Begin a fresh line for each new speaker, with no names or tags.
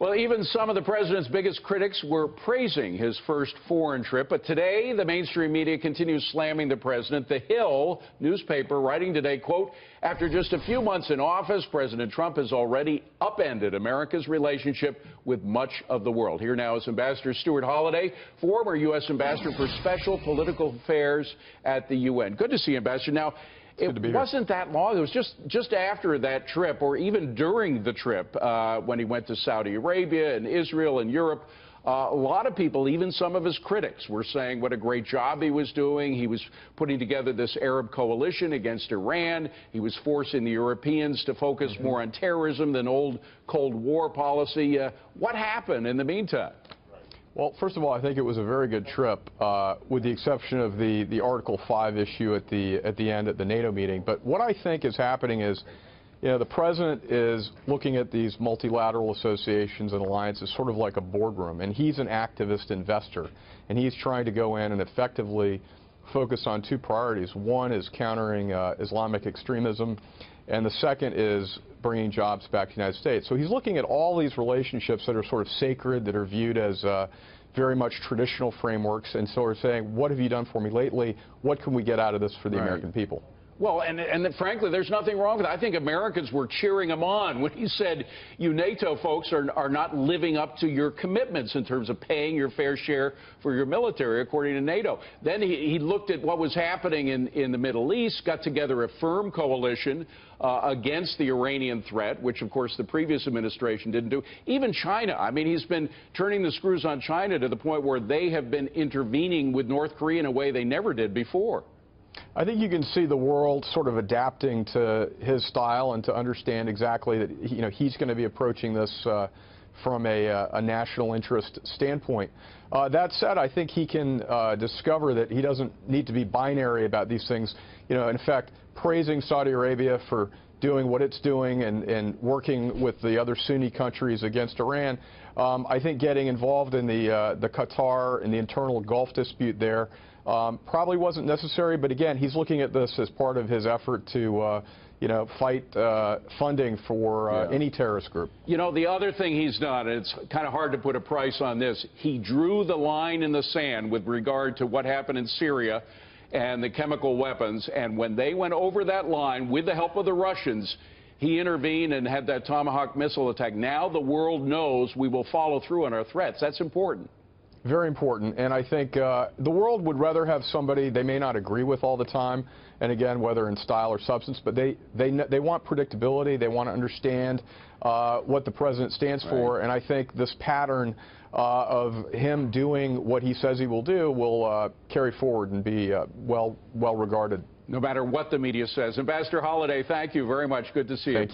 Well, even some of the president's biggest critics were praising his first foreign trip. But today, the mainstream media continues slamming the president. The Hill newspaper writing today, quote, after just a few months in office, President Trump has already upended America's relationship with much of the world. Here now is Ambassador Stuart Holliday, former U.S. Ambassador for Special Political Affairs at the UN. Good to see you, Ambassador. Now, it wasn't that long. It was just after that trip, or even during the trip, when he went to Saudi Arabia and Israel and Europe. A lot of people, even some of his critics, were saying what a great job he was doing. He was putting together this Arab coalition against Iran. He was forcing the Europeans to focus more on terrorism than old Cold War policy. What happened in the meantime?
Well, first of all, I think it was a very good trip, with the exception of the Article 5 issue at the end at the NATO meeting. But what I think is happening is, you know, the president is looking at these multilateral associations and alliances sort of like a boardroom, and he's an activist investor, and he's trying to go in and effectively focus on two priorities. One is countering Islamic extremism, and the second is bringing jobs back to the United States. So he's looking at all these relationships that are sort of sacred, that are viewed as very much traditional frameworks, and so we're saying, what have you done for me lately? What can we get out of this for the American people?
Well, and frankly, there's nothing wrong with it. I think Americans were cheering him on when he said, you NATO folks are not living up to your commitments in terms of paying your fair share for your military, according to NATO. Then he looked at what was happening in the Middle East, got together a firm coalition against the Iranian threat, which, of course, the previous administration didn't do. Even China. I mean, he's been turning the screws on China to the point where they have been intervening with North Korea in a way they never did before.
I think you can see the world sort of adapting to his style and to understand exactly that, you know, he's going to be approaching this from a national interest standpoint. That said, I think he can discover that he doesn't need to be binary about these things. You know, in fact, praising Saudi Arabia for doing what it's doing and working with the other Sunni countries against Iran. I think getting involved in the Qatar and the internal Gulf dispute there probably wasn't necessary, but again, he's looking at this as part of his effort to, you know, fight funding for any terrorist group.
You know, the other thing he's done, and it's kind of hard to put a price on this, he drew the line in the sand with regard to what happened in Syria and the chemical weapons, and when they went over that line with the help of the Russians, he intervened and had that Tomahawk missile attack. Now the world knows we will follow through on our threats. That's important.
Very important, and I think the world would rather have somebody they may not agree with all the time, and again, whether in style or substance, but they want predictability, they want to understand what the president stands for, and I think this pattern of him doing what he says he will do will carry forward and be well regarded.
No matter what the media says. Ambassador Holliday, thank you very much. Good to see you.